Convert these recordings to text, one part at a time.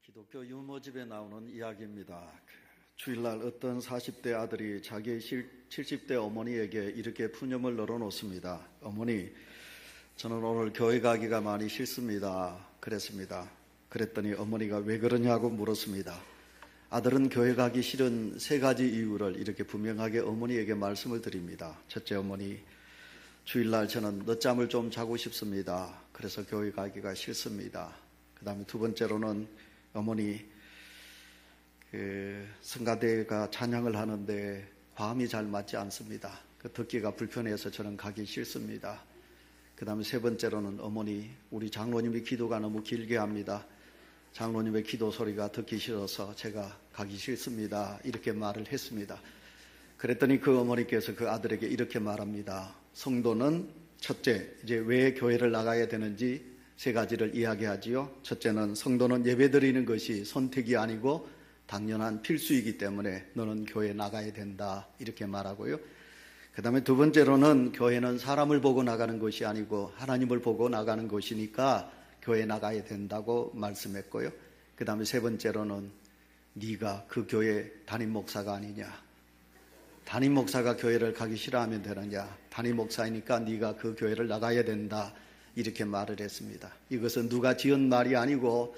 기독교 유모집에 나오는 이야기입니다. 주일날 어떤 40대 아들이 자기의 70대 어머니에게 이렇게 푸념을 널어놓습니다. 어머니, 저는 오늘 교회 가기가 많이 싫습니다. 그랬습니다. 그랬더니 어머니가 왜 그러냐고 물었습니다. 아들은 교회 가기 싫은 3가지 이유를 이렇게 분명하게 어머니에게 말씀을 드립니다. 첫째, 어머니, 주일날 저는 늦잠을 좀 자고 싶습니다. 그래서 교회 가기가 싫습니다. 그 다음에 두 번째로는 어머니, 성가대가 찬양을 하는데 화음이 잘 맞지 않습니다. 듣기가 불편해서 저는 가기 싫습니다. 그 다음에 세 번째로는 어머니, 우리 장로님이 기도가 너무 길게 합니다. 장로님의 기도 소리가 듣기 싫어서 제가 가기 싫습니다. 이렇게 말을 했습니다. 그랬더니 그 어머니께서 그 아들에게 이렇게 말합니다. 성도는 첫째, 이제 왜 교회를 나가야 되는지 3가지를 이야기하지요. 첫째는 성도는 예배드리는 것이 선택이 아니고 당연한 필수이기 때문에 너는 교회에 나가야 된다. 이렇게 말하고요. 그 다음에 두 번째로는 교회는 사람을 보고 나가는 것이 아니고 하나님을 보고 나가는 것이니까 교회에 나가야 된다고 말씀했고요. 그 다음에 세 번째로는 네가 그 교회 담임 목사가 아니냐. 담임 목사가 교회를 가기 싫어하면 되느냐. 담임 목사이니까 네가 그 교회를 나가야 된다. 이렇게 말을 했습니다. 이것은 누가 지은 말이 아니고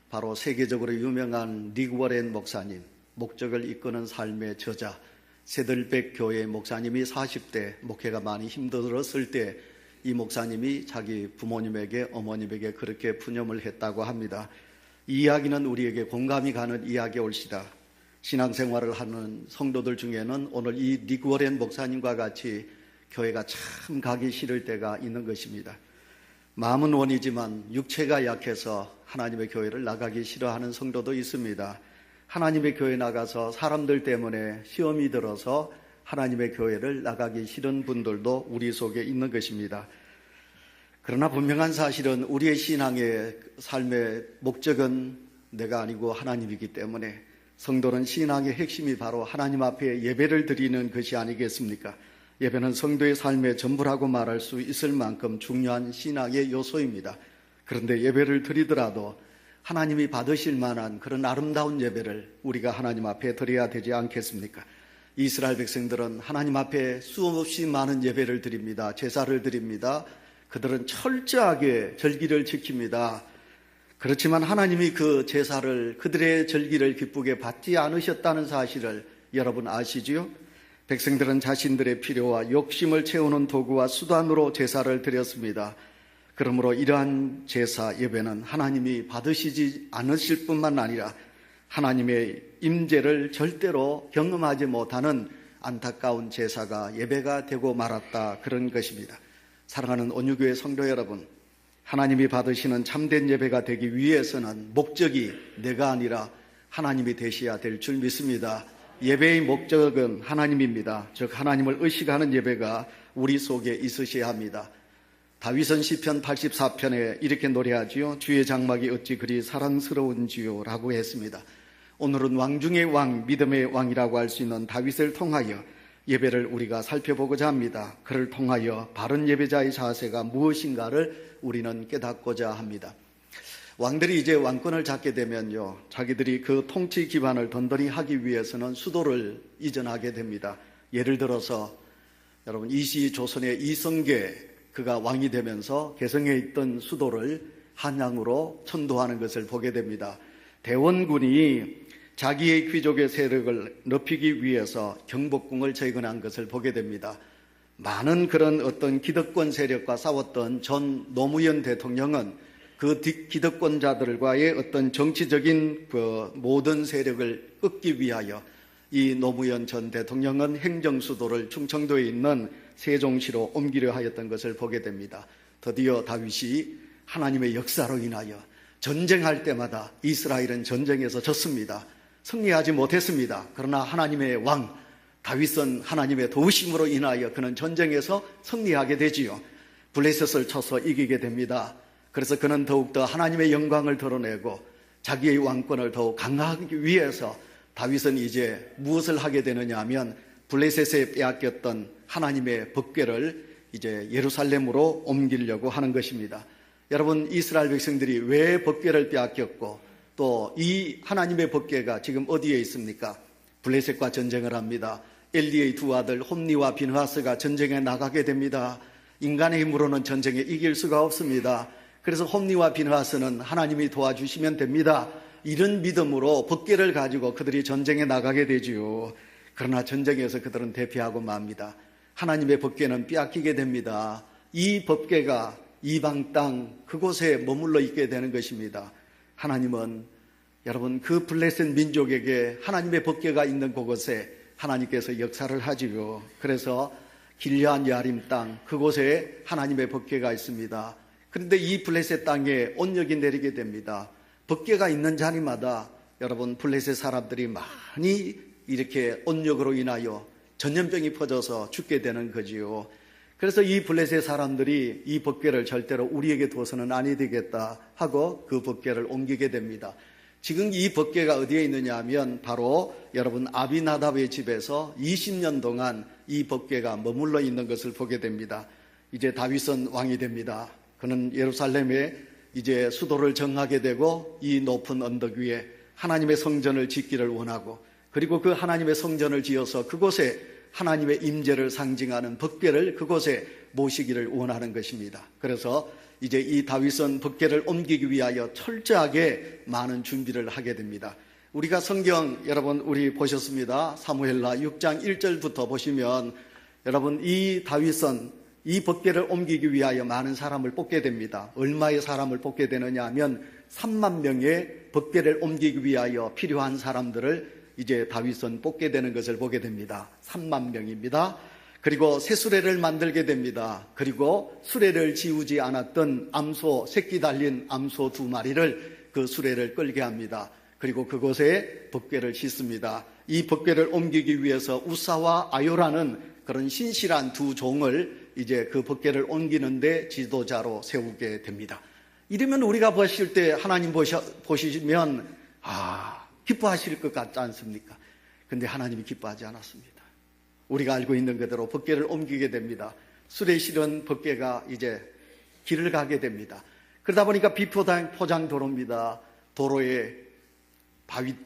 바로 세계적으로 유명한 릭 워렌 목사님, 목적을 이끄는 삶의 저자, 세들백 교회 목사님이 40대 목회가 많이 힘들었을 때 이 목사님이 자기 부모님에게, 어머님에게 그렇게 푸념을 했다고 합니다. 이 이야기는 우리에게 공감이 가는 이야기올시다. 신앙생활을 하는 성도들 중에는 오늘 이 릭 워렌 목사님과 같이 교회가 참 가기 싫을 때가 있는 것입니다. 마음은 원이지만 육체가 약해서 하나님의 교회를 나가기 싫어하는 성도도 있습니다. 하나님의 교회 나가서 사람들 때문에 시험이 들어서 하나님의 교회를 나가기 싫은 분들도 우리 속에 있는 것입니다. 그러나 분명한 사실은 우리의 신앙의 삶의 목적은 내가 아니고 하나님이기 때문에 성도는 신앙의 핵심이 바로 하나님 앞에 예배를 드리는 것이 아니겠습니까? 예배는 성도의 삶의 전부라고 말할 수 있을 만큼 중요한 신앙의 요소입니다. 그런데 예배를 드리더라도 하나님이 받으실 만한 그런 아름다운 예배를 우리가 하나님 앞에 드려야 되지 않겠습니까? 이스라엘 백성들은 하나님 앞에 수없이 많은 예배를 드립니다. 제사를 드립니다. 그들은 철저하게 절기를 지킵니다. 그렇지만 하나님이 그 제사를, 그들의 절기를 기쁘게 받지 않으셨다는 사실을 여러분 아시지요? 백성들은 자신들의 필요와 욕심을 채우는 도구와 수단으로 제사를 드렸습니다. 그러므로 이러한 제사 예배는 하나님이 받으시지 않으실 뿐만 아니라 하나님의 임재를 절대로 경험하지 못하는 안타까운 제사가 예배가 되고 말았다. 그런 것입니다. 사랑하는 온유교회 성도 여러분, 하나님이 받으시는 참된 예배가 되기 위해서는 목적이 내가 아니라 하나님이 되셔야 될 줄 믿습니다. 예배의 목적은 하나님입니다. 즉 하나님을 의식하는 예배가 우리 속에 있으셔야 합니다. 다윗은 시편 84편에 이렇게 노래하지요. 주의 장막이 어찌 그리 사랑스러운지요 라고 했습니다. 오늘은 왕 중의 왕, 믿음의 왕이라고 할 수 있는 다윗을 통하여 예배를 우리가 살펴보고자 합니다. 그를 통하여 바른 예배자의 자세가 무엇인가를 우리는 깨닫고자 합니다. 왕들이 이제 왕권을 잡게 되면요, 자기들이 그 통치 기반을 든든히 하기 위해서는 수도를 이전하게 됩니다. 예를 들어서 여러분, 이시 조선의 이성계, 그가 왕이 되면서 개성에 있던 수도를 한양으로 천도하는 것을 보게 됩니다. 대원군이 자기의 귀족의 세력을 높이기 위해서 경복궁을 재건한 것을 보게 됩니다. 많은 그런 어떤 기득권 세력과 싸웠던 전 노무현 대통령은 그 기득권자들과의 어떤 정치적인 그 모든 세력을 끊기 위하여 이 노무현 전 대통령은 행정수도를 충청도에 있는 세종시로 옮기려 하였던 것을 보게 됩니다. 드디어 다윗이 하나님의 역사로 인하여 전쟁할 때마다 이스라엘은 전쟁에서 졌습니다. 승리하지 못했습니다. 그러나 하나님의 왕 다윗은 하나님의 도우심으로 인하여 그는 전쟁에서 승리하게 되지요. 블레셋을 쳐서 이기게 됩니다. 그래서 그는 더욱더 하나님의 영광을 드러내고 자기의 왕권을 더욱 강화하기 위해서 다윗은 이제 무엇을 하게 되느냐 하면 블레셋에 빼앗겼던 하나님의 법궤를 이제 예루살렘으로 옮기려고 하는 것입니다. 여러분, 이스라엘 백성들이 왜 법궤를 빼앗겼고 또 이 하나님의 법궤가 지금 어디에 있습니까? 블레셋과 전쟁을 합니다. 엘리의 두 아들 홈니와 비느하스가 전쟁에 나가게 됩니다. 인간의 힘으로는 전쟁에 이길 수가 없습니다. 그래서 홈니와 비느하스는 하나님이 도와주시면 됩니다. 이런 믿음으로 법궤를 가지고 그들이 전쟁에 나가게 되지요. 그러나 전쟁에서 그들은 대피하고 맙니다. 하나님의 법궤는 빼앗기게 됩니다. 이 법궤가 이방 땅 그곳에 머물러 있게 되는 것입니다. 하나님은 여러분 그 블레셋 민족에게 하나님의 법궤가 있는 그곳에 하나님께서 역사를 하지요. 그래서 길르앗 야림 땅 그곳에 하나님의 법궤가 있습니다. 그런데 이 블레셋 땅에 온역이 내리게 됩니다. 법궤가 있는 자리마다 여러분 블레셋 사람들이 많이 이렇게 온역으로 인하여 전염병이 퍼져서 죽게 되는 거지요. 그래서 이 블레셋 사람들이 이 법궤를 절대로 우리에게 둬서는 아니 되겠다 하고 그 법궤를 옮기게 됩니다. 지금 이 법궤가 어디에 있느냐 하면 바로 여러분 아비나답의 집에서 20년 동안 이 법궤가 머물러 있는 것을 보게 됩니다. 이제 다윗은 왕이 됩니다. 그는 예루살렘에 이제 수도를 정하게 되고 이 높은 언덕 위에 하나님의 성전을 짓기를 원하고 그리고 그 하나님의 성전을 지어서 그곳에 하나님의 임재를 상징하는 법궤를 그곳에 모시기를 원하는 것입니다. 그래서 이제 이 다윗은 법궤를 옮기기 위하여 철저하게 많은 준비를 하게 됩니다. 우리가 성경 여러분 우리 보셨습니다. 사무엘하 6장 1절부터 보시면 여러분 이 다윗은 이 법궤를 옮기기 위하여 많은 사람을 뽑게 됩니다. 얼마의 사람을 뽑게 되느냐 하면 3만 명의 법궤를 옮기기 위하여 필요한 사람들을 이제 다윗은 뽑게 되는 것을 보게 됩니다. 3만 명입니다. 그리고 새 수레를 만들게 됩니다. 그리고 수레를 지우지 않았던 암소, 새끼 달린 암소 2마리를 그 수레를 끌게 합니다. 그리고 그곳에 법궤를 싣습니다. 이 법궤를 옮기기 위해서 우사와 아요라는 그런 신실한 두 종을 이제 그 법궤를 옮기는데 지도자로 세우게 됩니다. 이러면 우리가 보실 때 하나님 보시면 기뻐하실 것 같지 않습니까? 근데 하나님이 기뻐하지 않았습니다. 우리가 알고 있는 그대로 법궤를 옮기게 됩니다. 수레 실은 법궤가 이제 길을 가게 됩니다. 그러다 보니까 비포장 도로입니다. 도로에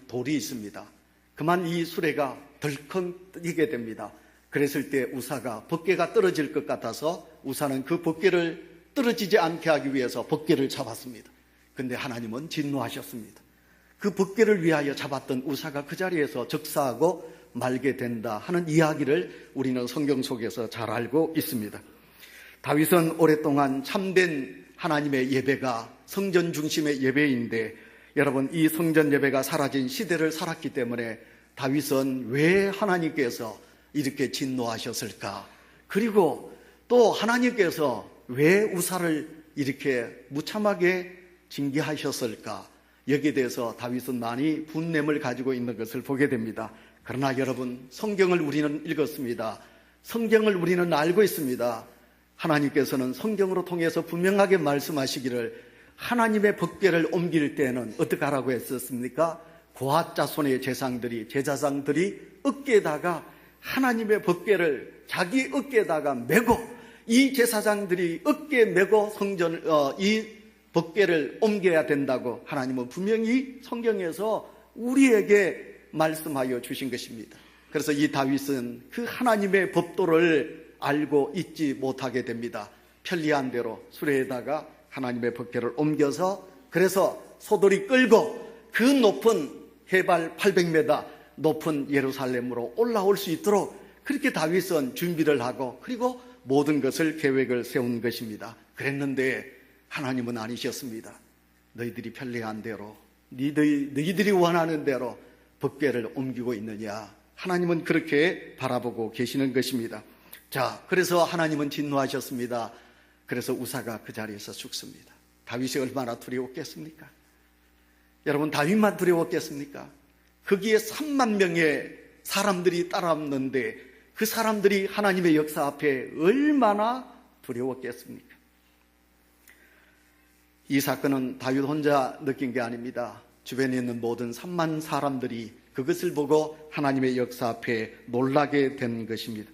돌이 있습니다. 그만 이 수레가 덜컹 뛰게 됩니다. 그랬을 때 우사가 법궤가 떨어질 것 같아서 우사는 그 법궤를 떨어지지 않게 하기 위해서 법궤를 잡았습니다. 근데 하나님은 진노하셨습니다. 그 법궤를 위하여 잡았던 우사가 그 자리에서 적사하고 말게 된다 하는 이야기를 우리는 성경 속에서 잘 알고 있습니다. 다윗은 오랫동안 참된 하나님의 예배가 성전 중심의 예배인데 여러분 이 성전 예배가 사라진 시대를 살았기 때문에 다윗은 왜 하나님께서 이렇게 진노하셨을까? 그리고 또 하나님께서 왜 우사를 이렇게 무참하게 징계하셨을까? 여기에 대해서 다윗은 많이 분냄을 가지고 있는 것을 보게 됩니다. 그러나 여러분 성경을 우리는 읽었습니다. 성경을 우리는 알고 있습니다. 하나님께서는 성경으로 통해서 분명하게 말씀하시기를 하나님의 법궤를 옮길 때는 어떻게 하라고 했었습니까? 고앗 자손의 제사장들이 어깨에다가 하나님의 법궤를 자기 어깨에다가 메고 이 제사장들이 어깨에 메고 이 법궤를 옮겨야 된다고 하나님은 분명히 성경에서 우리에게 말씀하여 주신 것입니다. 그래서 이 다윗은 그 하나님의 법도를 알고 있지 못하게 됩니다. 편리한 대로 수레에다가 하나님의 법궤를 옮겨서 그래서 소돌이 끌고 그 높은 해발 800m 높은 예루살렘으로 올라올 수 있도록 그렇게 다윗은 준비를 하고 그리고 모든 것을 계획을 세운 것입니다. 그랬는데 하나님은 아니셨습니다. 너희들이 편리한 대로 너희들이 원하는 대로 법궤를 옮기고 있느냐. 하나님은 그렇게 바라보고 계시는 것입니다. 자, 그래서 하나님은 진노하셨습니다. 그래서 우사가 그 자리에서 죽습니다. 다윗이 얼마나 두려웠겠습니까? 여러분 다윗만 두려웠겠습니까? 거기에 3만 명의 사람들이 따라왔는데 그 사람들이 하나님의 역사 앞에 얼마나 두려웠겠습니까? 이 사건은 다윗 혼자 느낀 게 아닙니다. 주변에 있는 모든 3만 사람들이 그것을 보고 하나님의 역사 앞에 놀라게 된 것입니다.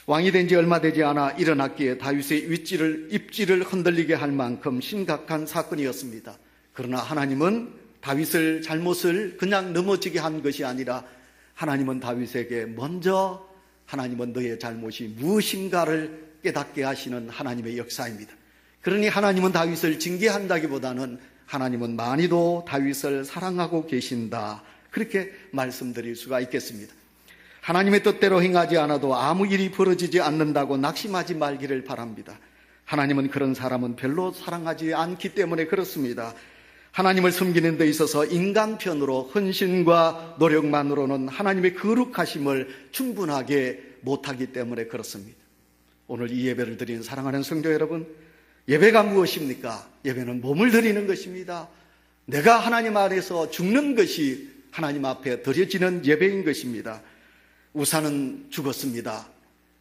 왕이 된 지 얼마 되지 않아 일어났기에 다윗의 입지를 흔들리게 할 만큼 심각한 사건이었습니다. 그러나 하나님은 다윗을 잘못을 그냥 넘어지게 한 것이 아니라 하나님은 다윗에게 먼저 하나님은 너의 잘못이 무엇인가를 깨닫게 하시는 하나님의 역사입니다. 그러니 하나님은 다윗을 징계한다기보다는 하나님은 많이도 다윗을 사랑하고 계신다, 그렇게 말씀드릴 수가 있겠습니다. 하나님의 뜻대로 행하지 않아도 아무 일이 벌어지지 않는다고 낙심하지 말기를 바랍니다. 하나님은 그런 사람은 별로 사랑하지 않기 때문에 그렇습니다. 하나님을 섬기는 데 있어서 인간 편으로 헌신과 노력만으로는 하나님의 거룩하심을 충분하게 못하기 때문에 그렇습니다. 오늘 이 예배를 드리는 사랑하는 성도 여러분, 예배가 무엇입니까? 예배는 몸을 드리는 것입니다. 내가 하나님 안에서 죽는 것이 하나님 앞에 드려지는 예배인 것입니다. 우사는 죽었습니다.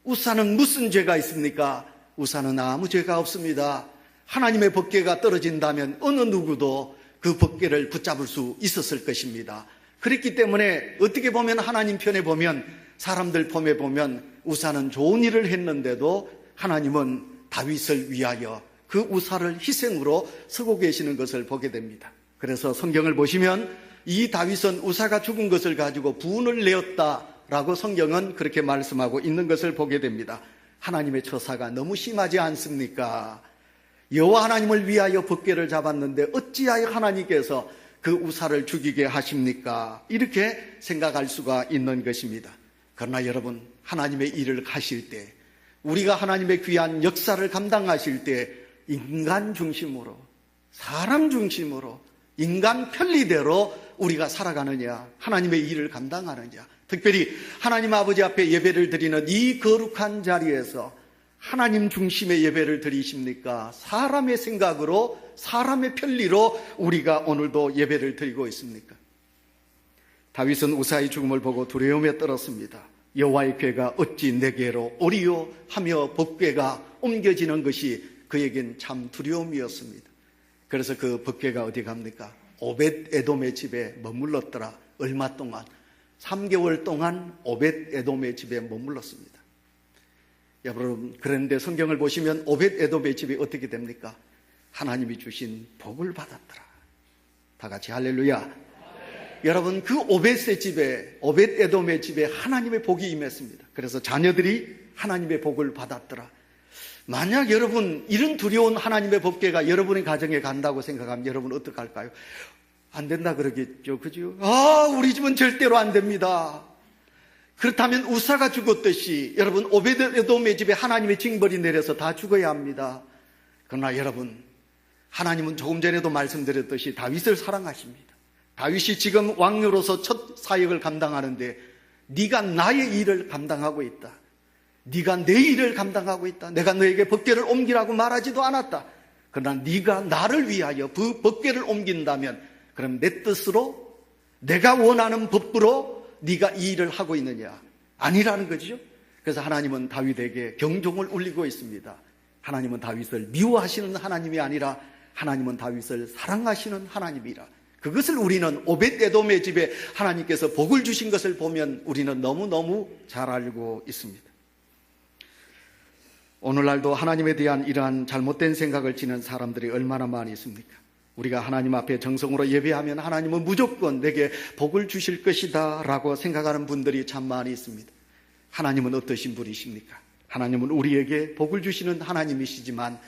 우사는 무슨 죄가 있습니까? 우사는 아무 죄가 없습니다. 하나님의 법궤가 떨어진다면 어느 누구도 그 법궤를 붙잡을 수 있었을 것입니다. 그렇기 때문에 어떻게 보면 하나님 편에 보면, 사람들 편에 보면 우사는 좋은 일을 했는데도 하나님은 다윗을 위하여 그 우사를 희생으로 서고 계시는 것을 보게 됩니다. 그래서 성경을 보시면 이 다윗은 우사가 죽은 것을 가지고 분을 내었다라고 성경은 그렇게 말씀하고 있는 것을 보게 됩니다. 하나님의 처사가 너무 심하지 않습니까? 여호와 하나님을 위하여 법궤를 잡았는데 어찌하여 하나님께서 그 우사를 죽이게 하십니까? 이렇게 생각할 수가 있는 것입니다. 그러나 여러분, 하나님의 일을 하실 때, 우리가 하나님의 귀한 역사를 감당하실 때 인간 중심으로, 사람 중심으로, 인간 편리대로 우리가 살아가느냐, 하나님의 일을 감당하느냐, 특별히 하나님 아버지 앞에 예배를 드리는 이 거룩한 자리에서 하나님 중심의 예배를 드리십니까? 사람의 생각으로, 사람의 편리로 우리가 오늘도 예배를 드리고 있습니까? 다윗은 우사의 죽음을 보고 두려움에 떨었습니다. 여호와의 궤가 어찌 내게로 오리요 하며 법궤가 옮겨지는 것이 그에겐 참 두려움이었습니다. 그래서 그 법궤가 어디 갑니까? 오벳 에돔의 집에 머물렀더라. 얼마 동안? 3개월 동안 오벳 에돔의 집에 머물렀습니다. 여러분, 그런데 성경을 보시면 오벳 에돔의 집이 어떻게 됩니까? 하나님이 주신 복을 받았더라. 다 같이 할렐루야. 여러분, 그 오벳의 집에, 오벳 에돔의 집에 하나님의 복이 임했습니다. 그래서 자녀들이 하나님의 복을 받았더라. 만약 여러분 이런 두려운 하나님의 법궤가 여러분의 가정에 간다고 생각하면 여러분 어떡할까요? 안 된다 그러겠죠, 그죠? 우리 집은 절대로 안 됩니다. 그렇다면 우사가 죽었듯이 여러분 오벳 에돔의 집에 하나님의 징벌이 내려서 다 죽어야 합니다. 그러나 여러분, 하나님은 조금 전에도 말씀드렸듯이 다윗을 사랑하십니다. 다윗이 지금 왕으로서 첫 사역을 감당하는데 네가 나의 일을 감당하고 있다. 네가 내 일을 감당하고 있다. 내가 너에게 법궤를 옮기라고 말하지도 않았다. 그러나 네가 나를 위하여 그 법궤를 옮긴다면 그럼 내 뜻으로, 내가 원하는 법으로 네가 이 일을 하고 있느냐? 아니라는 거죠. 그래서 하나님은 다윗에게 경종을 울리고 있습니다. 하나님은 다윗을 미워하시는 하나님이 아니라 하나님은 다윗을 사랑하시는 하나님이라. 그것을 우리는 오벳 에돔의 집에 하나님께서 복을 주신 것을 보면 우리는 너무너무 잘 알고 있습니다. 오늘날도 하나님에 대한 이러한 잘못된 생각을 지닌 사람들이 얼마나 많이 있습니까? 우리가 하나님 앞에 정성으로 예배하면 하나님은 무조건 내게 복을 주실 것이다 라고 생각하는 분들이 참 많이 있습니다. 하나님은 어떠신 분이십니까? 하나님은 우리에게 복을 주시는 하나님이시지만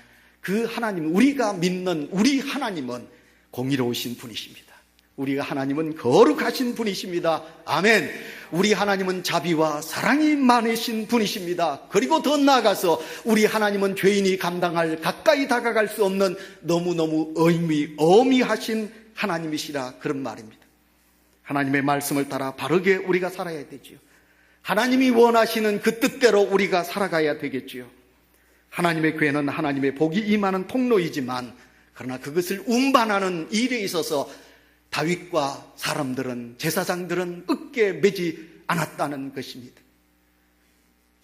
그 하나님, 우리가 믿는 우리 하나님은 공의로우신 분이십니다. 우리가 하나님은 거룩하신 분이십니다. 아멘. 우리 하나님은 자비와 사랑이 많으신 분이십니다. 그리고 더 나아가서 우리 하나님은 죄인이 감당할, 가까이 다가갈 수 없는 너무너무 어미하신 하나님이시라, 그런 말입니다. 하나님의 말씀을 따라 바르게 우리가 살아야 되지요. 하나님이 원하시는 그 뜻대로 우리가 살아가야 되겠지요. 하나님의 궤는 하나님의 복이 임하는 통로이지만 그러나 그것을 운반하는 일에 있어서 다윗과 사람들은, 제사장들은 어깨에 매지 않았다는 것입니다.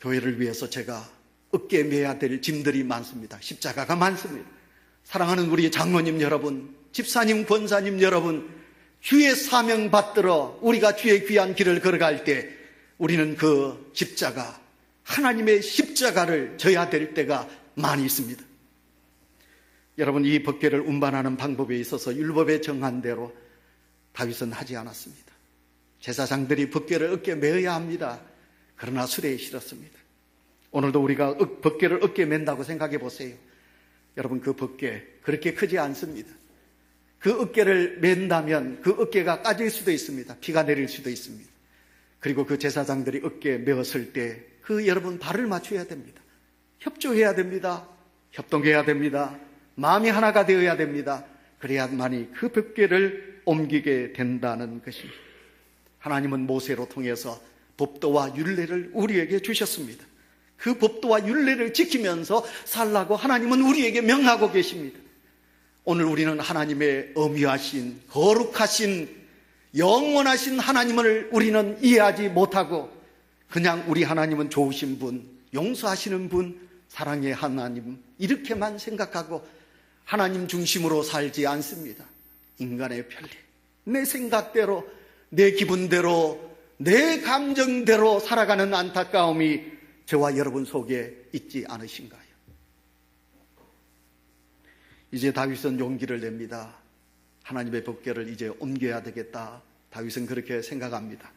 교회를 위해서 제가 어깨에 매야 될 짐들이 많습니다. 십자가가 많습니다. 사랑하는 우리 장로님 여러분, 집사님, 권사님 여러분, 주의 사명 받들어 우리가 주의 귀한 길을 걸어갈 때 우리는 그 십자가, 하나님의 십자가를 져야 될 때가 많이 있습니다. 여러분, 이 법궤를 운반하는 방법에 있어서 율법에 정한 대로 다윗은 하지 않았습니다. 제사장들이 법궤를 어깨에 메어야 합니다. 그러나 수레에 실었습니다. 오늘도 우리가 법궤를 어깨에 맨다고 생각해 보세요. 여러분, 그 법궤 그렇게 크지 않습니다. 그 어깨를 맨다면 그 어깨가 까질 수도 있습니다. 비가 내릴 수도 있습니다. 그리고 그 제사장들이 어깨에 메었을 때 그 여러분 발을 맞춰야 됩니다. 협조해야 됩니다. 협동해야 됩니다. 마음이 하나가 되어야 됩니다. 그래야만이 그 법궤를 옮기게 된다는 것입니다. 하나님은 모세로 통해서 법도와 율례를 우리에게 주셨습니다. 그 법도와 율례를 지키면서 살라고 하나님은 우리에게 명하고 계십니다. 오늘 우리는 하나님의 엄위하신, 거룩하신, 영원하신 하나님을 우리는 이해하지 못하고 그냥 우리 하나님은 좋으신 분, 용서하시는 분, 사랑의 하나님 이렇게만 생각하고 하나님 중심으로 살지 않습니다. 인간의 편리, 내 생각대로, 내 기분대로, 내 감정대로 살아가는 안타까움이 저와 여러분 속에 있지 않으신가요? 이제 다윗은 용기를 냅니다. 하나님의 법궤를 이제 옮겨야 되겠다. 다윗은 그렇게 생각합니다.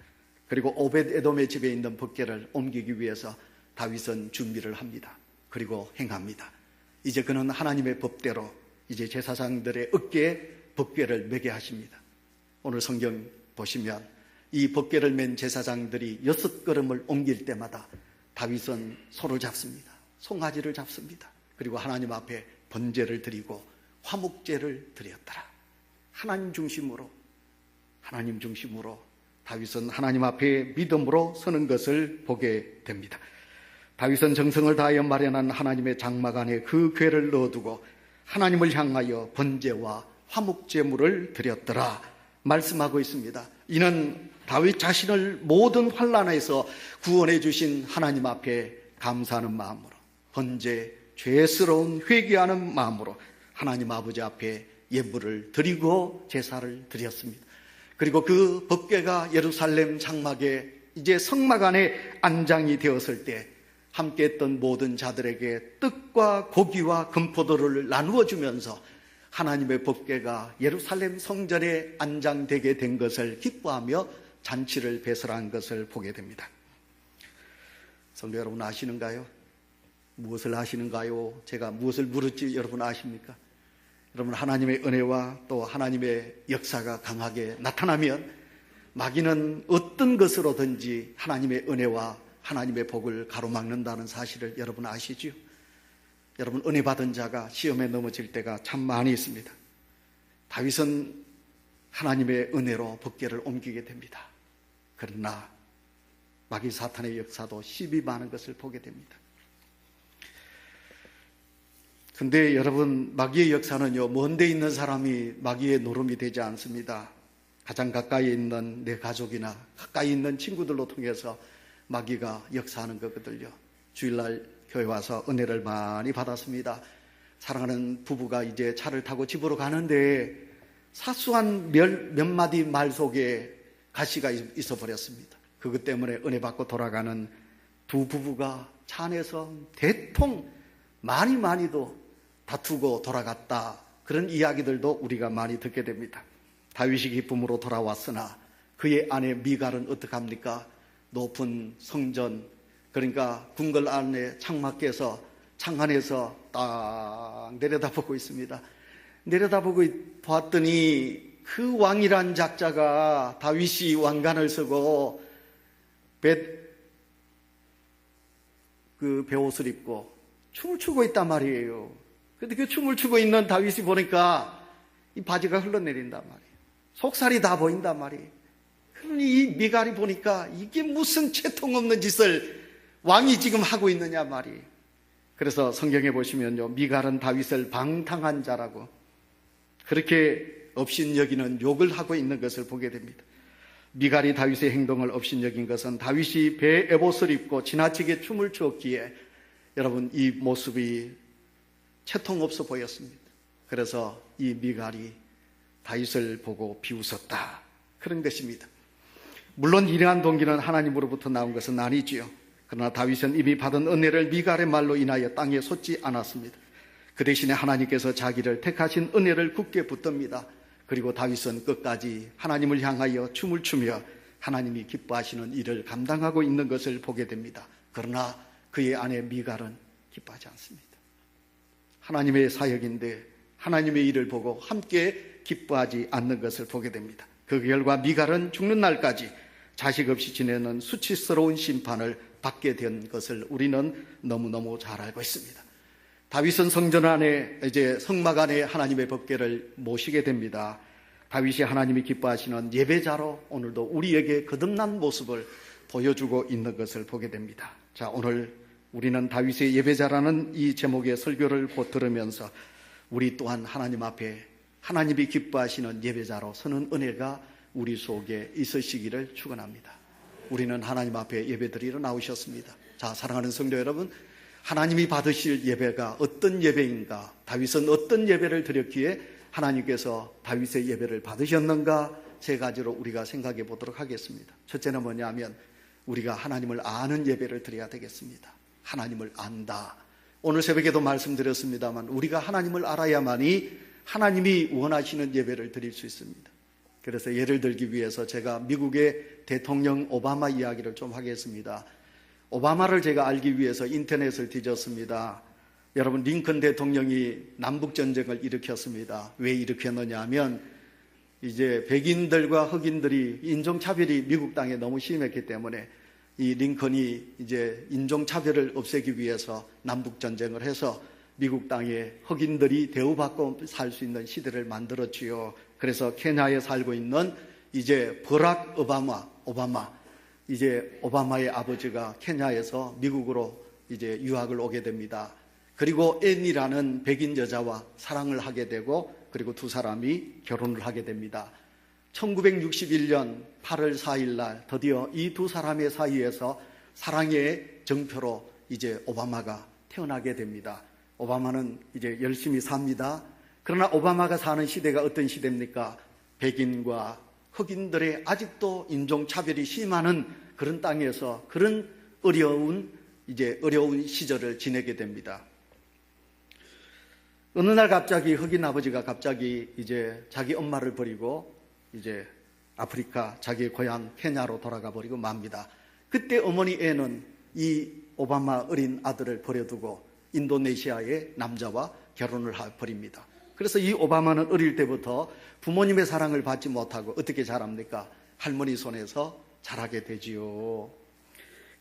그리고 오벳에돔의 집에 있는 법궤를 옮기기 위해서 다윗은 준비를 합니다. 그리고 행합니다. 이제 그는 하나님의 법대로 이제 제사장들의 어깨에 법궤를 매게 하십니다. 오늘 성경 보시면 이 법궤를 맨 제사장들이 6걸음을 옮길 때마다 다윗은 소를 잡습니다. 송아지를 잡습니다. 그리고 하나님 앞에 번제를 드리고 화목제를 드렸더라. 하나님 중심으로 다윗은 하나님 앞에 믿음으로 서는 것을 보게 됩니다. 다윗은 정성을 다하여 마련한 하나님의 장막 안에 그 궤를 넣어두고 하나님을 향하여 번제와 화목제물을 드렸더라 말씀하고 있습니다. 이는 다윗 자신을 모든 환난에서 구원해 주신 하나님 앞에 감사하는 마음으로, 번제, 죄스러운 회개하는 마음으로 하나님 아버지 앞에 예물을 드리고 제사를 드렸습니다. 그리고 그 법궤가 예루살렘 장막에 이제 성막 안에 안장이 되었을 때 함께 했던 모든 자들에게 떡과 고기와 금포도를 나누어 주면서 하나님의 법궤가 예루살렘 성전에 안장되게 된 것을 기뻐하며 잔치를 배설한 것을 보게 됩니다. 성도 여러분 아시는가요? 무엇을 아시는가요? 제가 무엇을 물었지 여러분 아십니까? 여러분, 하나님의 은혜와 또 하나님의 역사가 강하게 나타나면 마귀는 어떤 것으로든지 하나님의 은혜와 하나님의 복을 가로막는다는 사실을 여러분 아시죠? 여러분, 은혜 받은 자가 시험에 넘어질 때가 참 많이 있습니다. 다윗은 하나님의 은혜로 법궤를 옮기게 됩니다. 그러나 마귀 사탄의 역사도 시비 많은 것을 보게 됩니다. 근데 여러분, 마귀의 역사는요, 먼 데 있는 사람이 마귀의 노름이 되지 않습니다. 가장 가까이 있는 내 가족이나 가까이 있는 친구들로 통해서 마귀가 역사하는 거거든요. 주일날 교회 와서 은혜를 많이 받았습니다. 사랑하는 부부가 이제 차를 타고 집으로 가는데 사소한 몇 마디 말 속에 가시가 있어 버렸습니다. 그것 때문에 은혜 받고 돌아가는 두 부부가 차 안에서 대통 많이도 다투고 돌아갔다. 그런 이야기들도 우리가 많이 듣게 됩니다. 다윗이 기쁨으로 돌아왔으나 그의 아내 미갈은 어떡합니까? 높은 성전, 그러니까 궁궐 안에 창밖에서 창안에서 딱 내려다보고 있습니다. 내려다보고 봤더니 그 왕이란 작자가 다윗이 왕관을 쓰고 베옷을 입고 춤을 추고 있단 말이에요. 근데 그 춤을 추고 있는 다윗이 보니까 이 바지가 흘러내린단 말이에요. 속살이 다 보인단 말이에요. 그러니 이 미갈이 보니까 이게 무슨 채통 없는 짓을 왕이 지금 하고 있느냐 말이에요. 그래서 성경에 보시면요, 미갈은 다윗을 방탕한 자라고 그렇게 업신여기는 욕을 하고 있는 것을 보게 됩니다. 미갈이 다윗의 행동을 업신여긴 것은 다윗이 배 에봇을 입고 지나치게 춤을 추었기에 여러분, 이 모습이 채통 없어 보였습니다. 그래서 이 미갈이 다윗을 보고 비웃었다. 그런 것입니다. 물론 이러한 동기는 하나님으로부터 나온 것은 아니지요. 그러나 다윗은 이미 받은 은혜를 미갈의 말로 인하여 땅에 솟지 않았습니다. 그 대신에 하나님께서 자기를 택하신 은혜를 굳게 붙듭니다. 그리고 다윗은 끝까지 하나님을 향하여 춤을 추며 하나님이 기뻐하시는 일을 감당하고 있는 것을 보게 됩니다. 그러나 그의 아내 미갈은 기뻐하지 않습니다. 하나님의 사역인데 하나님의 일을 보고 함께 기뻐하지 않는 것을 보게 됩니다. 그 결과 미갈은 죽는 날까지 자식 없이 지내는 수치스러운 심판을 받게 된 것을 우리는 너무너무 잘 알고 있습니다. 다윗은 성전 안에, 이제 성막 안에 하나님의 법궤를 모시게 됩니다. 다윗이 하나님이 기뻐하시는 예배자로 오늘도 우리에게 거듭난 모습을 보여주고 있는 것을 보게 됩니다. 자, 오늘 우리는 다윗의 예배자라는 이 제목의 설교를 들으면서 우리 또한 하나님 앞에 하나님이 기뻐하시는 예배자로 서는 은혜가 우리 속에 있으시기를 축원합니다. 우리는 하나님 앞에 예배드리러 나오셨습니다. 자, 사랑하는 성도 여러분, 하나님이 받으실 예배가 어떤 예배인가? 다윗은 어떤 예배를 드렸기에 하나님께서 다윗의 예배를 받으셨는가? 세 가지로 우리가 생각해 보도록 하겠습니다. 첫째는 뭐냐면 우리가 하나님을 아는 예배를 드려야 되겠습니다. 하나님을 안다. 오늘 새벽에도 말씀드렸습니다만 우리가 하나님을 알아야만이 하나님이 원하시는 예배를 드릴 수 있습니다. 그래서 예를 들기 위해서 제가 미국의 대통령 오바마 이야기를 좀 하겠습니다. 오바마를 제가 알기 위해서 인터넷을 뒤졌습니다. 여러분, 링컨 대통령이 남북전쟁을 일으켰습니다. 왜 일으켰느냐 하면 이제 백인들과 흑인들이 인종차별이 미국 땅에 너무 심했기 때문에 이 링컨이 이제 인종차별을 없애기 위해서 남북전쟁을 해서 미국 땅에 흑인들이 대우받고 살 수 있는 시대를 만들었지요. 그래서 케냐에 살고 있는 이제 버락 오바마, 이제 오바마의 아버지가 케냐에서 미국으로 이제 유학을 오게 됩니다. 그리고 앤이라는 백인 여자와 사랑을 하게 되고 그리고 두 사람이 결혼을 하게 됩니다. 1961년 8월 4일 날 드디어 이 두 사람의 사이에서 사랑의 정표로 이제 오바마가 태어나게 됩니다. 오바마는 이제 열심히 삽니다. 그러나 오바마가 사는 시대가 어떤 시대입니까? 백인과 흑인들의 아직도 인종차별이 심하는 그런 땅에서 그런 어려운 시절을 지내게 됩니다. 어느 날 갑자기 흑인 아버지가 갑자기 이제 자기 엄마를 버리고 이제 아프리카 자기 고향 케냐로 돌아가 버리고 맙니다. 그때 어머니 애는 이 오바마 어린 아들을 버려두고 인도네시아의 남자와 결혼을 버립니다. 그래서 이 오바마는 어릴 때부터 부모님의 사랑을 받지 못하고 어떻게 자랍니까? 할머니 손에서 자라게 되지요.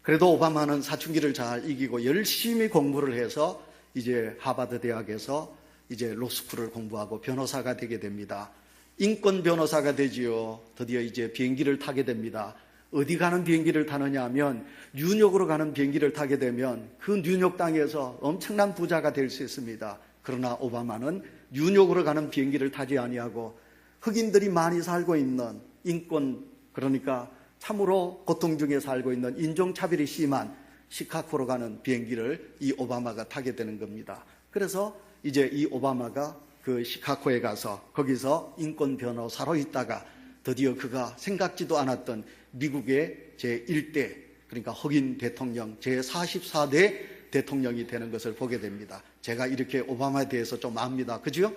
그래도 오바마는 사춘기를 잘 이기고 열심히 공부를 해서 이제 하버드 대학에서 이제 로스쿨을 공부하고 변호사가 되게 됩니다. 인권 변호사가 되지요. 드디어 이제 비행기를 타게 됩니다. 어디 가는 비행기를 타느냐 하면 뉴욕으로 가는 비행기를 타게 되면 그 뉴욕 땅에서 엄청난 부자가 될 수 있습니다. 그러나 오바마는 뉴욕으로 가는 비행기를 타지 아니하고 흑인들이 많이 살고 있는 인권, 그러니까 참으로 고통 중에 살고 있는 인종차별이 심한 시카고로 가는 비행기를 이 오바마가 타게 되는 겁니다. 그래서 이제 이 오바마가 그 시카고에 가서 거기서 인권 변호사로 있다가 드디어 그가 생각지도 않았던 미국의 제1대, 그러니까 흑인 대통령, 제44대 대통령이 되는 것을 보게 됩니다. 제가 이렇게 오바마에 대해서 좀 압니다. 그죠?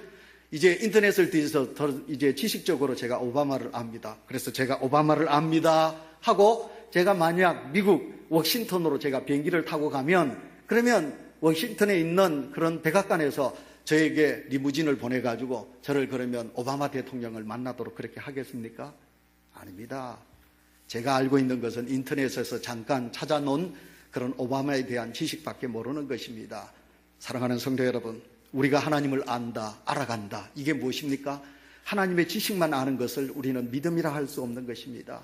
이제 인터넷을 뒤져서 이제 지식적으로 제가 오바마를 압니다. 그래서 제가 오바마를 압니다 하고 제가 만약 미국 워싱턴으로 제가 비행기를 타고 가면 그러면 워싱턴에 있는 그런 백악관에서 저에게 리무진을 보내가지고 저를 그러면 오바마 대통령을 만나도록 그렇게 하겠습니까? 아닙니다. 제가 알고 있는 것은 인터넷에서 잠깐 찾아놓은 그런 오바마에 대한 지식밖에 모르는 것입니다. 사랑하는 성도 여러분, 우리가 하나님을 안다, 알아간다. 이게 무엇입니까? 하나님의 지식만 아는 것을 우리는 믿음이라 할 수 없는 것입니다.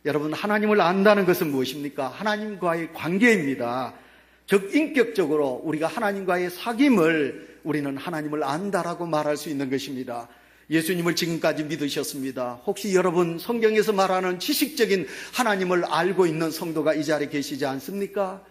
여러분, 하나님을 안다는 것은 무엇입니까? 하나님과의 관계입니다. 즉 인격적으로 우리가 하나님과의 사귐을 우리는 하나님을 안다라고 말할 수 있는 것입니다. 예수님을 지금까지 믿으셨습니다. 혹시 여러분 성경에서 말하는 지식적인 하나님을 알고 있는 성도가 이 자리에 계시지 않습니까?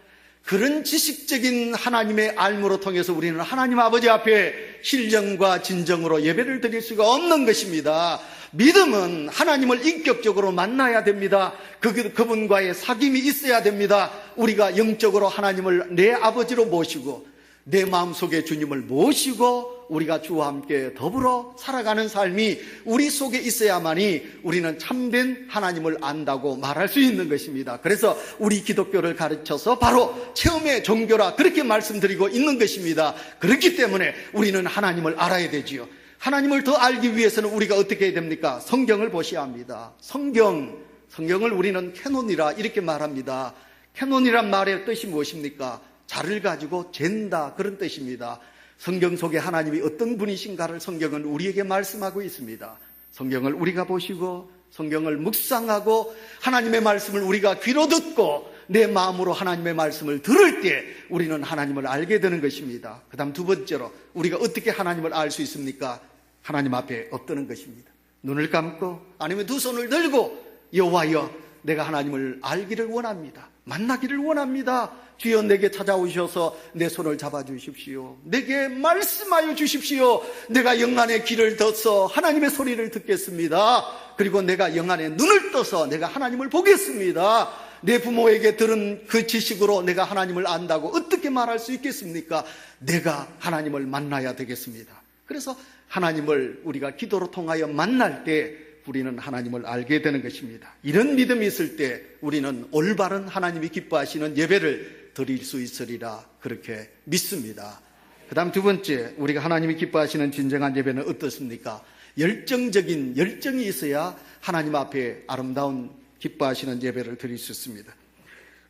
그런 지식적인 하나님의 알므로 통해서 우리는 하나님 아버지 앞에 신령과 진정으로 예배를 드릴 수가 없는 것입니다. 믿음은 하나님을 인격적으로 만나야 됩니다. 그분과의 사귐이 있어야 됩니다. 우리가 영적으로 하나님을 내 아버지로 모시고 내 마음속에 주님을 모시고 우리가 주와 함께 더불어 살아가는 삶이 우리 속에 있어야만이 우리는 참된 하나님을 안다고 말할 수 있는 것입니다. 그래서 우리 기독교를 가르쳐서 바로 체험의 종교라 그렇게 말씀드리고 있는 것입니다. 그렇기 때문에 우리는 하나님을 알아야 되지요. 하나님을 더 알기 위해서는 우리가 어떻게 해야 됩니까? 성경을 보셔야 합니다. 성경을 우리는 캐논이라 이렇게 말합니다. 캐논이란 말의 뜻이 무엇입니까? 자를 가지고 잰다, 그런 뜻입니다. 성경 속에 하나님이 어떤 분이신가를 성경은 우리에게 말씀하고 있습니다. 성경을 우리가 보시고 성경을 묵상하고 하나님의 말씀을 우리가 귀로 듣고 내 마음으로 하나님의 말씀을 들을 때 우리는 하나님을 알게 되는 것입니다. 그 다음 두 번째로 우리가 어떻게 하나님을 알 수 있습니까? 하나님 앞에 엎드는 것입니다. 눈을 감고 아니면 두 손을 들고 여호와여, 내가 하나님을 알기를 원합니다. 만나기를 원합니다. 주여, 내게 찾아오셔서 내 손을 잡아주십시오. 내게 말씀하여 주십시오. 내가 영안의 귀를 떴어 하나님의 소리를 듣겠습니다. 그리고 내가 영안의 눈을 떠서 내가 하나님을 보겠습니다. 내 부모에게 들은 그 지식으로 내가 하나님을 안다고 어떻게 말할 수 있겠습니까? 내가 하나님을 만나야 되겠습니다. 그래서 하나님을 우리가 기도로 통하여 만날 때 우리는 하나님을 알게 되는 것입니다. 이런 믿음이 있을 때 우리는 올바른 하나님이 기뻐하시는 예배를 드릴 수 있으리라 그렇게 믿습니다. 그 다음 두 번째, 우리가 하나님이 기뻐하시는 진정한 예배는 어떻습니까? 열정적인 열정이 있어야 하나님 앞에 아름다운 기뻐하시는 예배를 드릴 수 있습니다.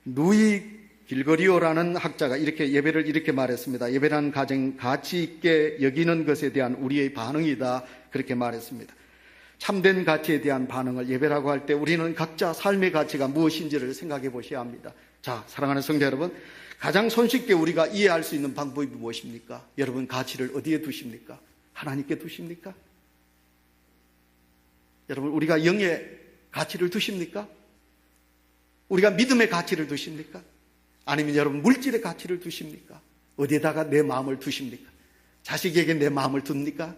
루이 길거리오라는 학자가 예배를 이렇게 말했습니다. 예배란 가치 있게 여기는 것에 대한 우리의 반응이다, 그렇게 말했습니다. 참된 가치에 대한 반응을 예배라고 할 때 우리는 각자 삶의 가치가 무엇인지를 생각해 보셔야 합니다. 자, 사랑하는 성도 여러분, 가장 손쉽게 우리가 이해할 수 있는 방법이 무엇입니까? 여러분, 가치를 어디에 두십니까? 하나님께 두십니까? 여러분, 우리가 영의 가치를 두십니까? 우리가 믿음의 가치를 두십니까? 아니면 여러분, 물질의 가치를 두십니까? 어디에다가 내 마음을 두십니까? 자식에게 내 마음을 둡니까?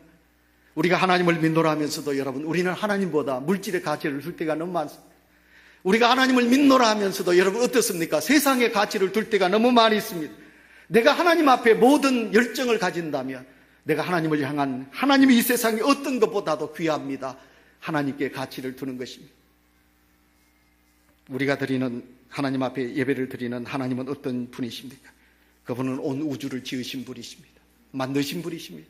우리가 하나님을 믿노라 하면서도 여러분, 우리는 하나님보다 물질의 가치를 둘 때가 너무 많습니다. 우리가 하나님을 믿노라 하면서도 여러분 어떻습니까? 세상의 가치를 둘 때가 너무 많이 있습니다. 내가 하나님 앞에 모든 열정을 가진다면 내가 하나님을 향한, 하나님이 이 세상에 어떤 것보다도 귀합니다. 하나님께 가치를 두는 것입니다. 우리가 드리는, 하나님 앞에 예배를 드리는 하나님은 어떤 분이십니까? 그분은 온 우주를 지으신 분이십니다. 만드신 분이십니다.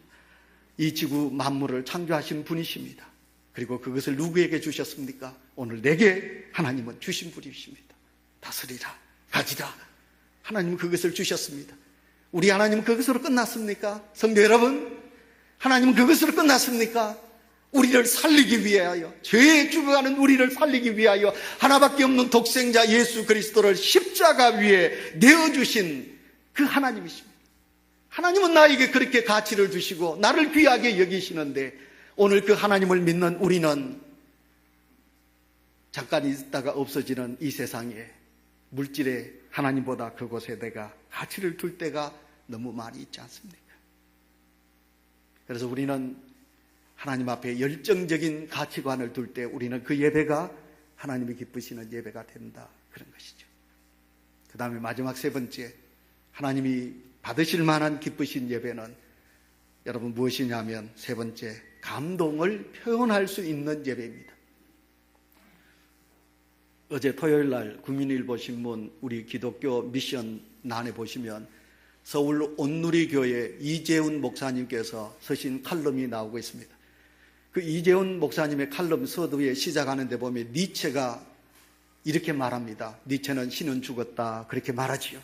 이 지구 만물을 창조하신 분이십니다. 그리고 그것을 누구에게 주셨습니까? 오늘 내게 하나님은 주신 분이십니다. 다스리라, 가지라. 하나님은 그것을 주셨습니다. 우리 하나님은 그것으로 끝났습니까? 성도 여러분, 하나님은 그것으로 끝났습니까? 우리를 살리기 위하여, 죄에 죽어가는 우리를 살리기 위하여 하나밖에 없는 독생자 예수 그리스도를 십자가 위에 내어주신 그 하나님이십니다. 하나님은 나에게 그렇게 가치를 주시고 나를 귀하게 여기시는데 오늘 그 하나님을 믿는 우리는 잠깐 있다가 없어지는 이 세상에 물질의 하나님보다 그곳에 내가 가치를 둘 때가 너무 많이 있지 않습니까? 그래서 우리는 하나님 앞에 열정적인 가치관을 둘 때 우리는 그 예배가 하나님이 기쁘시는 예배가 된다, 그런 것이죠. 그 다음에 마지막 세 번째, 하나님이 받으실 만한 기쁘신 예배는 여러분 무엇이냐면 세 번째, 감동을 표현할 수 있는 예배입니다. 어제 토요일 날 국민일보 신문 우리 기독교 미션 난에 보시면 서울 온누리교회 이재훈 목사님께서 쓰신 칼럼이 나오고 있습니다. 그 이재훈 목사님의 칼럼 서두에 시작하는 데 보면 니체가 이렇게 말합니다. 니체는 신은 죽었다, 그렇게 말하지요.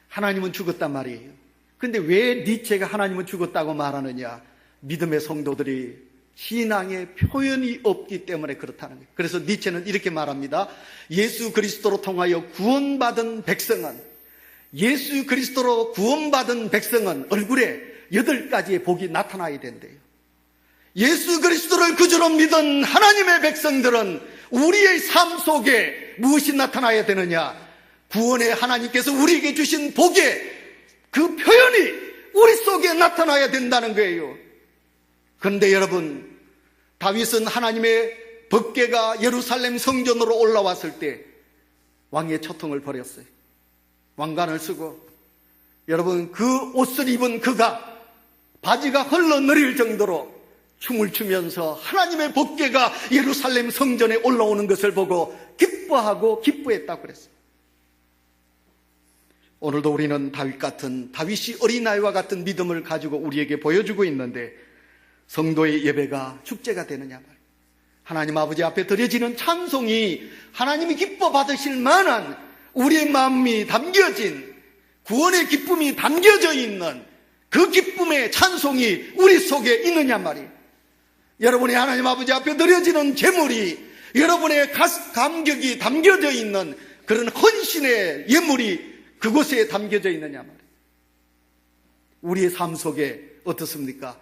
하나님은 죽었단 말이에요. 근데 왜 니체가 하나님은 죽었다고 말하느냐? 믿음의 성도들이 신앙의 표현이 없기 때문에 그렇다는 거예요. 그래서 니체는 이렇게 말합니다. 예수 그리스도로 통하여 구원받은 백성은, 예수 그리스도로 구원받은 백성은 얼굴에 8가지의 복이 나타나야 된대요. 예수 그리스도를 구주로 믿은 하나님의 백성들은 우리의 삶 속에 무엇이 나타나야 되느냐? 구원의 하나님께서 우리에게 주신 복의 그 표현이 우리 속에 나타나야 된다는 거예요. 그런데 여러분, 다윗은 하나님의 법궤가 예루살렘 성전으로 올라왔을 때 왕의 초통을 버렸어요. 왕관을 쓰고 여러분, 그 옷을 입은 그가 바지가 흘러내릴 정도로 춤을 추면서 하나님의 법궤가 예루살렘 성전에 올라오는 것을 보고 기뻐하고 기뻐했다고 그랬어요. 오늘도 우리는 다윗이 어린아이와 같은 믿음을 가지고 우리에게 보여주고 있는데, 성도의 예배가 축제가 되느냐 말이에요. 하나님 아버지 앞에 드려지는 찬송이 하나님이 기뻐 받으실 만한 우리의 마음이 담겨진, 구원의 기쁨이 담겨져 있는 그 기쁨의 찬송이 우리 속에 있느냐 말이에요. 여러분이 하나님 아버지 앞에 드려지는 제물이, 여러분의 감격이 담겨져 있는 그런 헌신의 예물이 그곳에 담겨져 있느냐 말이에요. 우리의 삶 속에 어떻습니까?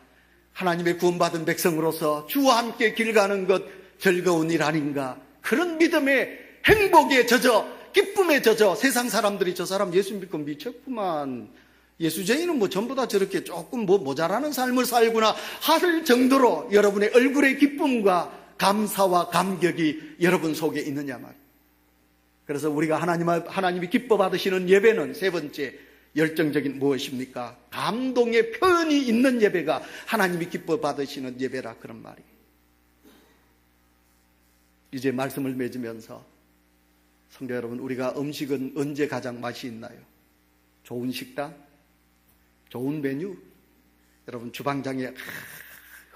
하나님의 구원받은 백성으로서 주와 함께 길 가는 것 즐거운 일 아닌가? 그런 믿음의 행복에 젖어, 기쁨에 젖어 세상 사람들이 저 사람 예수 믿고 미쳤구만, 예수쟁이는 뭐 전부 다 저렇게 조금 뭐 모자라는 삶을 살구나 할 정도로 여러분의 얼굴의 기쁨과 감사와 감격이 여러분 속에 있느냐 말이에요. 그래서 우리가 하나님이 기뻐 받으시는 예배는 세 번째, 열정적인 무엇입니까? 감동의 표현이 있는 예배가 하나님이 기뻐 받으시는 예배라, 그런 말이에요. 이제 말씀을 맺으면서 성도 여러분, 우리가 음식은 언제 가장 맛이 있나요? 좋은 식당? 좋은 메뉴? 여러분, 주방장에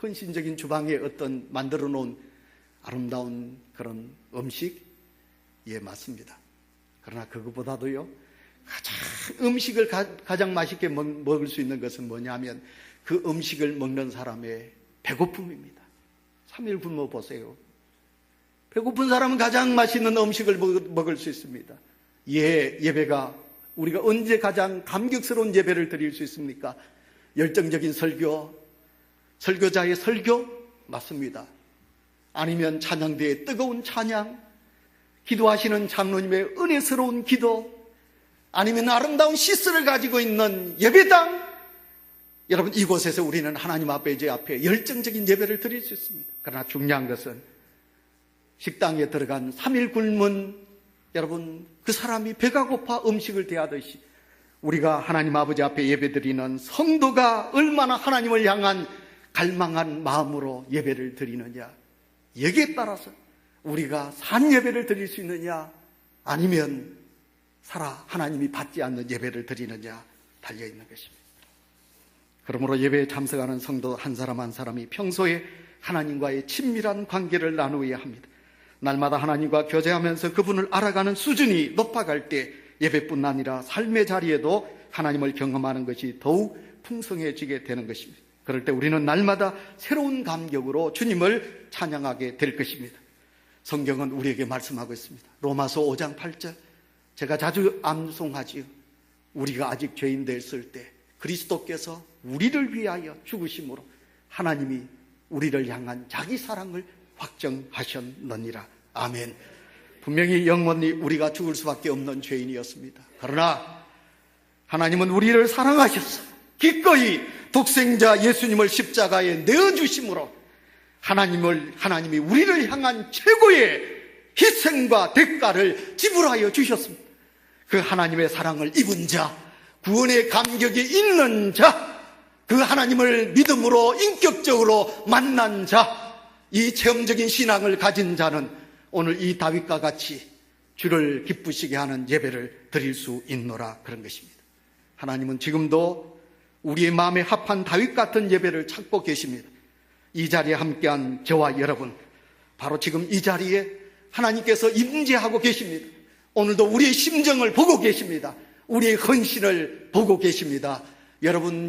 헌신적인 주방에 어떤 만들어 놓은 아름다운 그런 음식? 예, 맞습니다. 그러나 그것보다도요, 음식을 가장 맛있게 먹을 수 있는 것은 뭐냐면 그 음식을 먹는 사람의 배고픔입니다. 3일 굶어 보세요. 배고픈 사람은 가장 맛있는 음식을 먹을 수 있습니다. 예배가 우리가 언제 가장 감격스러운 예배를 드릴 수 있습니까? 열정적인 설교, 설교자의 설교? 맞습니다. 아니면 찬양대의 뜨거운 찬양, 기도하시는 장로님의 은혜스러운 기도, 아니면 아름다운 시스를 가지고 있는 예배당. 여러분, 이곳에서 우리는 하나님 앞에, 제 앞에 열정적인 예배를 드릴 수 있습니다. 그러나 중요한 것은 식당에 들어간 3일 굶은 여러분, 그 사람이 배가 고파 음식을 대하듯이 우리가 하나님 아버지 앞에 예배드리는 성도가 얼마나 하나님을 향한 갈망한 마음으로 예배를 드리느냐, 여기에 따라서 우리가 산 예배를 드릴 수 있느냐, 아니면 하나님이 받지 않는 예배를 드리느냐 달려있는 것입니다. 그러므로 예배에 참석하는 성도 한 사람 한 사람이 평소에 하나님과의 친밀한 관계를 나누어야 합니다. 날마다 하나님과 교제하면서 그분을 알아가는 수준이 높아갈 때 예배뿐 아니라 삶의 자리에도 하나님을 경험하는 것이 더욱 풍성해지게 되는 것입니다. 그럴 때 우리는 날마다 새로운 감격으로 주님을 찬양하게 될 것입니다. 성경은 우리에게 말씀하고 있습니다. 로마서 5장 8절, 제가 자주 암송하지요. 우리가 아직 죄인 됐을 때 그리스도께서 우리를 위하여 죽으심으로 하나님이 우리를 향한 자기 사랑을 확정하셨느니라. 아멘. 분명히 영원히 우리가 죽을 수밖에 없는 죄인이었습니다. 그러나 하나님은 우리를 사랑하셔서 기꺼이 독생자 예수님을 십자가에 내어주심으로 하나님이 우리를 향한 최고의 희생과 대가를 지불하여 주셨습니다. 그 하나님의 사랑을 입은 자, 구원의 감격이 있는 자, 그 하나님을 믿음으로 인격적으로 만난 자, 이 체험적인 신앙을 가진 자는 오늘 이 다윗과 같이 주를 기쁘시게 하는 예배를 드릴 수 있노라, 그런 것입니다. 하나님은 지금도 우리의 마음에 합한 다윗 같은 예배를 찾고 계십니다. 이 자리에 함께한 저와 여러분, 바로 지금 이 자리에 하나님께서 임재하고 계십니다. 오늘도 우리의 심정을 보고 계십니다. 우리의 헌신을 보고 계십니다. 여러분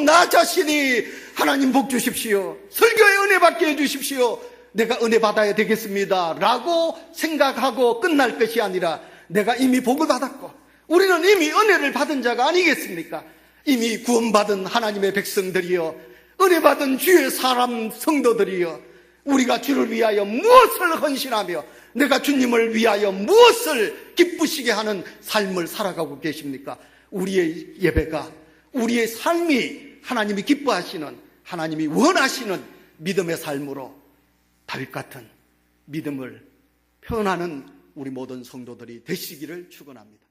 나 자신이 하나님 복 주십시오, 설교에 은혜 받게 해주십시오, 내가 은혜 받아야 되겠습니다 라고 생각하고 끝날 것이 아니라, 내가 이미 복을 받았고 우리는 이미 은혜를 받은 자가 아니겠습니까? 이미 구원받은 하나님의 백성들이여, 은혜 받은 주의 사람 성도들이여, 우리가 주를 위하여 무엇을 헌신하며 내가 주님을 위하여 무엇을 기쁘시게 하는 삶을 살아가고 계십니까? 우리의 예배가, 우리의 삶이 하나님이 기뻐하시는, 하나님이 원하시는 믿음의 삶으로 다윗 같은 믿음을 표현하는 우리 모든 성도들이 되시기를 축원합니다.